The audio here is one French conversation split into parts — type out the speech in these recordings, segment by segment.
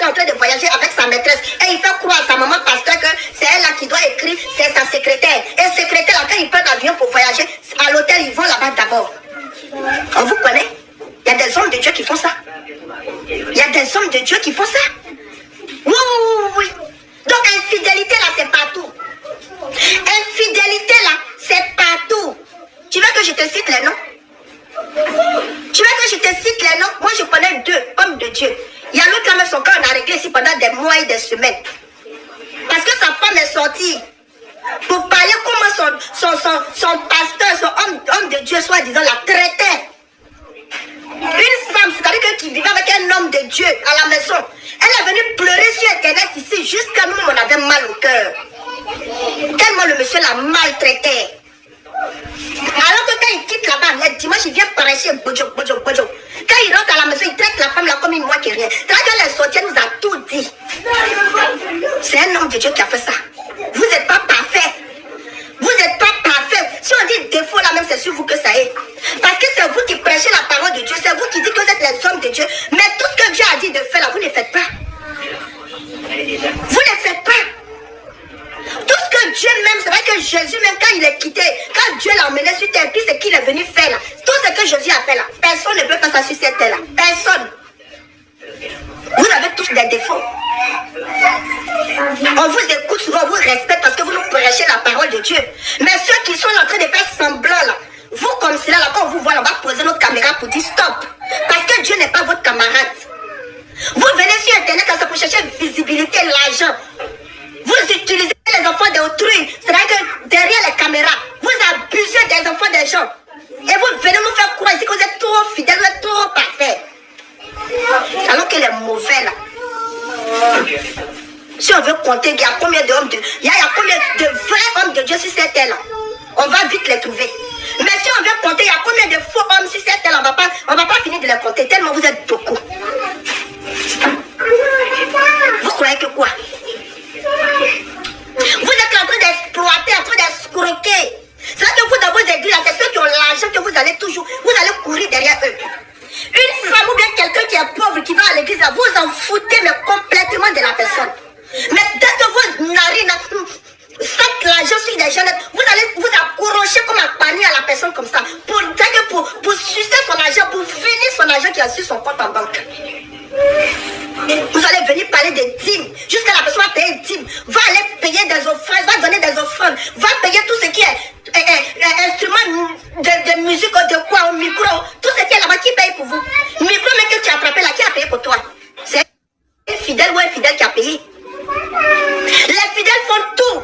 est en train de voyager avec sa maîtresse. Et il fait croire à sa maman pasteur que c'est elle là qui doit écrire, c'est sa secrétaire. Et secrétaire là, quand il prend l'avion pour voyager, à l'hôtel, ils vont là-bas d'abord. On vous connaît? Il y a des hommes de Dieu qui font ça. Il y a des hommes de Dieu qui font ça. Oui, oui, oui. Donc infidélité là, c'est partout. Infidélité là, c'est partout. Tu veux que je te cite les noms? Tu veux que je te cite les noms? Moi je connais 2 hommes de Dieu. Il y a l'autre là, son cœur on a réglé ici pendant des mois et des semaines. Parce que sa femme est sortie pour parler comment son pasteur, son homme de Dieu, soi-disant, la traitait. Une femme, c'est-à-dire qui vivait avec un homme de Dieu à la maison. Elle est venue pleurer sur Internet ici, jusqu'à nous, on avait mal au cœur. Tellement le monsieur la maltraitait. Alors que quand il quitte là-bas, le dimanche, il vient prêcher, bojo. Quand il rentre à la maison, il traite la femme là comme une moi qui rien. Quand elle est sortie, elle nous a tout dit. C'est un homme de Dieu qui a fait ça. Vous n'êtes pas parfait. Vous n'êtes pas parfait. Si on dit défaut là même, c'est sur vous que ça est. Parce que c'est vous qui prêchez la parole de Dieu. C'est vous qui dites que vous êtes les hommes de Dieu. Mais tout ce que Dieu a dit de faire là, vous ne faites pas. Vous ne faites pas. Tout ce que Dieu même, c'est vrai que Jésus même quand il est quitté, quand Dieu l'a emmené sur terre, puis ce qu'il est venu faire là, tout ce que Jésus a fait là, personne ne peut faire ça sur cette terre là. Personne. Vous avez tous des défauts. On vous écoute souvent, on vous respecte parce que vous nous prêchez la parole de Dieu. Mais ceux qui sont en train de faire semblant là, vous comme cela là, quand on vous voit là, on va poser notre caméra pour dire stop. Parce que Dieu n'est pas votre camarade. Vous venez sur Internet quand ça pour chercher visibilité, l'argent. Vous utilisez les enfants d'autrui. C'est-à-dire que derrière les caméras, vous abusez des enfants des gens. Et vous venez nous faire croire ici que vous êtes trop fidèles, vous êtes trop parfaits. Alors que les mauvais là. Si on veut compter, il y a combien d'hommes de... Il y a combien de vrais hommes de Dieu sur cette terre là? On va vite les trouver. Mais si on veut compter, il y a combien de faux hommes sur cette terre là? On va pas finir de les compter tellement vous êtes beaucoup. Vous croyez que quoi? Vous êtes en train d'exploiter, en train d'escroquer. C'est vrai que vous dans vos églises, c'est ceux qui ont l'argent que vous allez toujours, vous allez courir derrière eux. Une femme ou bien quelqu'un qui est pauvre qui va à l'église, vous en foutez mais complètement de la personne. Mais dès que vos narines faites l'argent sur des gens, vous allez vous accrocher comme un panier à la personne comme ça. Pour sucer son argent, pour finir son argent qui a sur son compte en banque. Vous allez venir parler des dîmes. Jusqu'à la personne va payer des dîmes. Va aller payer des offrandes, va donner des offrandes. Va payer tout ce qui est instrument de musique, de quoi, au micro. Tout ce qui est là-bas, qui paye pour vous? Le micro même que tu as attrapé là, qui a payé pour toi? C'est un fidèle ou un fidèle qui a payé. Les fidèles font tout.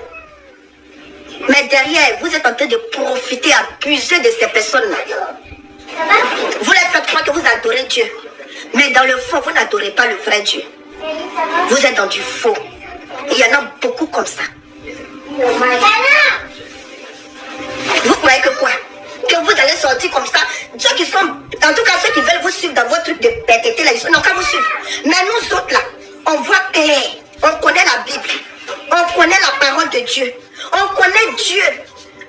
Mais derrière, vous êtes en train de profiter, abuser de ces personnes-là. Vous les faites croire que vous adorez Dieu. Mais dans le fond, vous n'adorez pas le vrai Dieu. Vous êtes dans du faux. Et il y en a beaucoup comme ça. Vous croyez que quoi? Que vous allez sortir comme ça? Ceux qui sont, en tout cas ceux qui veulent vous suivre dans votre truc de pétété là, ils n'ont qu'à vous suivre. Mais nous autres là, on voit clair. On connaît la Bible. On connaît la parole de Dieu. On connaît Dieu.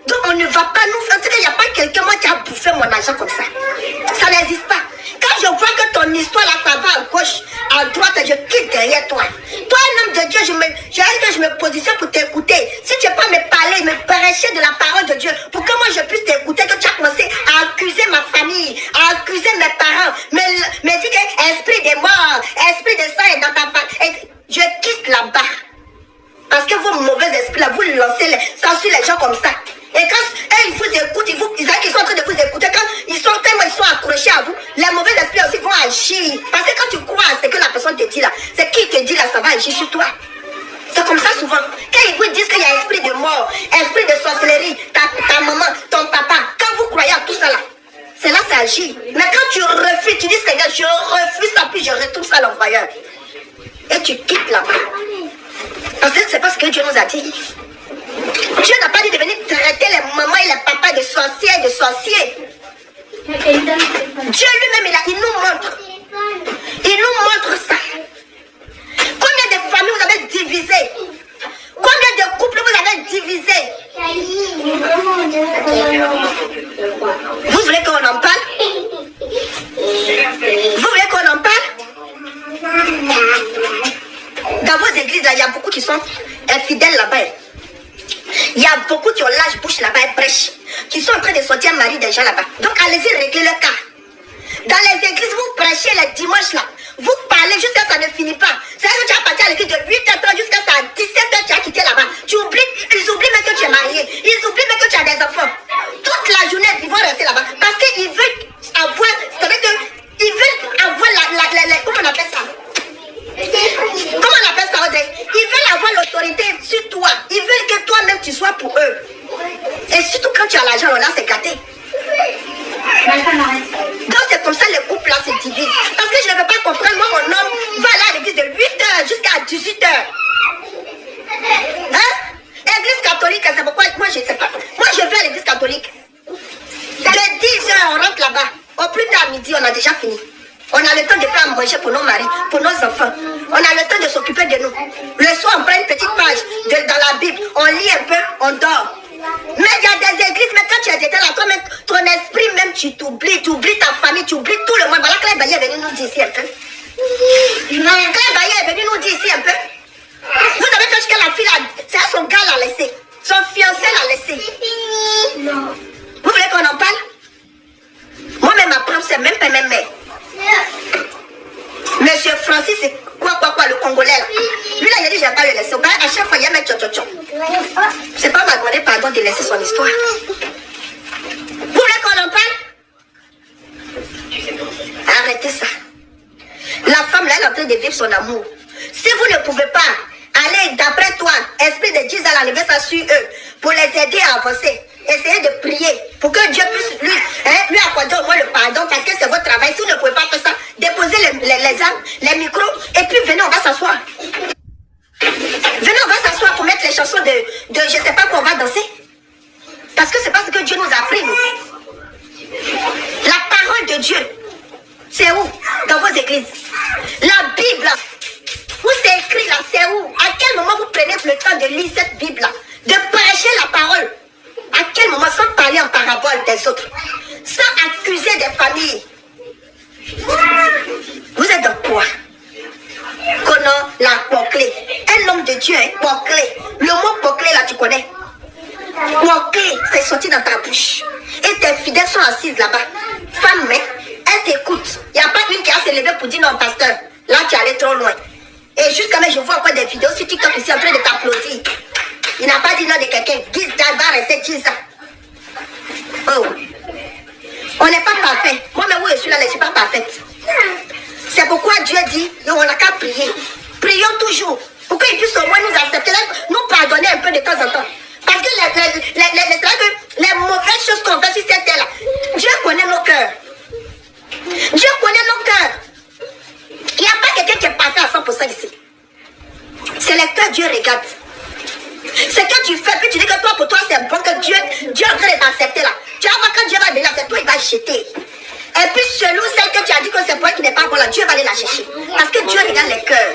Donc on ne va pas nous faire. En tout cas, il n'y a pas quelqu'un moi qui a bouffé mon argent comme ça. Ça n'existe pas. Quand je vois que ton histoire là, ça va à gauche, à droite, je quitte derrière toi. Toi, un homme de Dieu, je me positionne pour t'écouter. Si tu ne veux pas me parler, me prêcher de la parole de Dieu, pour que moi je puisse t'écouter, que tu as commencé à accuser ma famille, à accuser mes parents, me dire que esprit de mort, esprit de sang est dans ta famille. Je quitte là-bas. Parce que vos mauvais esprits là, vous lancez ça sur les gens comme ça. Et quand ils vous écoutent, ils sont en train de vous écouter, quand tellement ils sont accrochés à vous, les mauvais esprits aussi vont agir. Parce que quand tu crois à ce que la personne te dit là, c'est qui te dit là, ça va agir sur toi. C'est comme ça souvent. Quand ils vous disent qu'il y a esprit de mort, esprit de sorcellerie, ta maman, ton papa, quand vous croyez à tout ça là, c'est là que ça agit. Mais quand tu refuses, tu dis Seigneur, je refuse ça, puis je retourne ça à l'envoyeur. Et tu quittes là-bas. Parce que c'est pas ce que Dieu nous a dit. Dieu n'a pas dit de venir traiter les mamans et les papas de sorcières et de sorciers. Dieu lui-même, il nous montre. Il nous montre ça. Combien de familles vous avez divisées? Combien de couples vous avez divisés? Vous voulez qu'on en parle? Vous voulez qu'on en parle? Dans vos églises, là, il y a beaucoup qui sont infidèles là-bas. Il y a beaucoup qui ont l'âge bouche là-bas et prêchent, qui sont en train de sortir mari des gens là-bas. Donc allez-y régler le cas. Dans les églises, vous prêchez les dimanches là. Vous parlez jusqu'à ça ne finit pas. C'est vrai que tu as parti à l'église de 8h30 jusqu'à ça à 17h, tu as quitté là-bas. Tu oublies, ils oublient même que tu es marié. Ils oublient même que tu as des enfants. Toute la journée, ils vont rester là-bas. Parce qu'ils veulent avoir, ils veulent avoir comment on appelle ça? Comment on appelle ça, Audrey? Ils veulent avoir l'autorité sur toi. Ils veulent que toi-même tu sois pour eux. Et surtout quand tu as l'argent, là c'est gâté. Donc c'est comme ça les couples là se divisent. Parce que je ne veux pas comprendre, moi mon homme va aller à l'église de 8h jusqu'à 18h. Hein? Église catholique, c'est pourquoi moi je ne sais pas. Moi je vais à l'église catholique. De 10h on rentre là-bas. Au plus tard midi on a déjà fini. On a le temps de faire à manger pour nos maris, pour nos enfants. On a le temps de s'occuper de nous. Le soir on prend une petite page dans la Bible. On lit un peu, on dort. Mais il y a des églises, mais quand tu es dedans là, toi-même, ton esprit même, tu t'oublies, tu oublies ta famille, tu oublies tout le monde. Voilà, Claire Bailly est venue nous dire ici un peu. Claire Bailly est venue nous dire ici un peu. Vous avez fait ce que la fille a, c'est son gars l'a laissé. Son fiancé l'a laissé. Non. Vous voulez qu'on en parle? Moi-même, ma propre, c'est même pas même mère. Monsieur Francis, c'est quoi, le Congolais là. Lui là, il a dit, je vais pas le laisser. À chaque fois, il y a un mec tchotchotchon. C'est pas m'a demandé pardon de laisser son histoire. Vous voulez qu'on en parle? Arrêtez ça. La femme là, elle est en train de vivre son amour. Si vous ne pouvez pas aller d'après toi, esprit de Dieu, à enlever ça sur eux, pour les aider à avancer, essayez de prier pour que Dieu puisse lui accorder au moins le pardon, parce que c'est votre travail. Si vous ne pouvez pas faire ça, déposez les armes, les micros, et puis venez, on va s'asseoir. Venez, on va s'asseoir pour mettre les chansons de je sais pas quoi, on va danser. Parce que c'est pas ce que Dieu nous a appris, nous. La parole de Dieu, c'est où? Dans vos églises. La Bible, où c'est écrit là, c'est où? À quel moment vous prenez le temps de lire cette Bible là? De prêcher la parole? À quel moment, sans parler en parabole des autres? Sans accuser des familles? Vous êtes dans quoi? Conan l'a poclé. Un homme de Dieu est poclé. Le mot poclé là, tu connais? Poclé, c'est sorti dans ta bouche. Et tes fidèles sont assises là-bas. Femme, mais elle t'écoute. Il n'y a pas une qui a se levé pour dire non, pasteur. Là, tu es allé trop loin. Et jusqu'à maintenant, je vois encore des vidéos sur TikTok ici en train de t'applaudir. Il n'a pas dit non de quelqu'un. Guise va rester qui ça? Oh. On n'est pas parfait. Moi-même, où je suis là, je ne suis pas parfaite. C'est pourquoi Dieu dit, on n'a qu'à prier. Prions toujours. Pour qu'il puisse au moins nous accepter, nous pardonner un peu de temps en temps. Parce que les mauvaises choses qu'on fait sur cette terre-là, Dieu connaît nos cœurs. Dieu connaît nos cœurs. Il n'y a pas quelqu'un qui est parfait à 100% ici. C'est le cœur Dieu regarde. C'est que tu fais, puis tu dis que toi, pour toi, c'est bon, que Dieu est en train de t'accepter là. Tu vas voir quand Dieu va venir, c'est toi, il va jeter. Et puis celui ou celle que tu as dit que c'est pour elle qui n'est pas bon là, Dieu va aller la chercher. Parce que Dieu regarde les cœurs.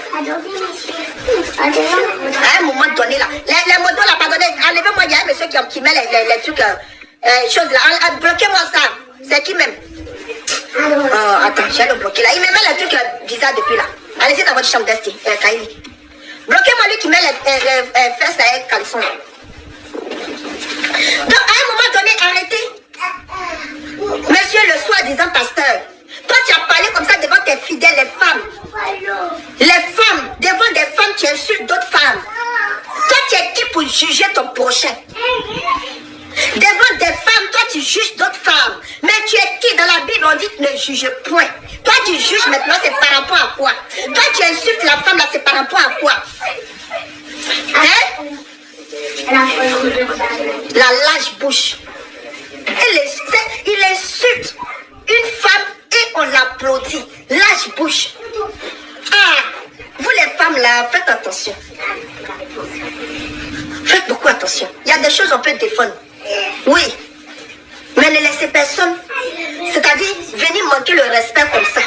À un moment donné là, les motos là, pardonnez, enlevez-moi, il y a un monsieur qui met les trucs, choses là. Bloquez-moi ça. C'est qui même? Oh, attends, je vais le bloquer là. Il me met les trucs bizarres depuis là. Allez-y dans votre chambre d'esti, Kaili. Bloquez-moi lui qui met les fesses à un caleçon là. Donc à un moment donné, arrêtez. Monsieur le soi-disant pasteur, toi tu as parlé comme ça devant tes fidèles, les femmes. Les femmes, devant des femmes, tu insultes d'autres femmes. Toi tu es qui pour juger ton prochain? Devant des femmes, toi tu juges d'autres femmes. Mais tu es qui? Dans la Bible on dit ne juge point. Toi tu juges maintenant, c'est par rapport à quoi? Toi tu insultes la femme là, c'est par rapport à quoi? Hein? La lâche bouche. Il insulte une femme et on l'applaudit. Lâche bouche. Ah, vous les femmes là, faites attention. Faites beaucoup attention. Il y a des choses qu'on peut défendre. Oui. Mais ne laissez personne, c'est-à-dire venir manquer le respect comme ça.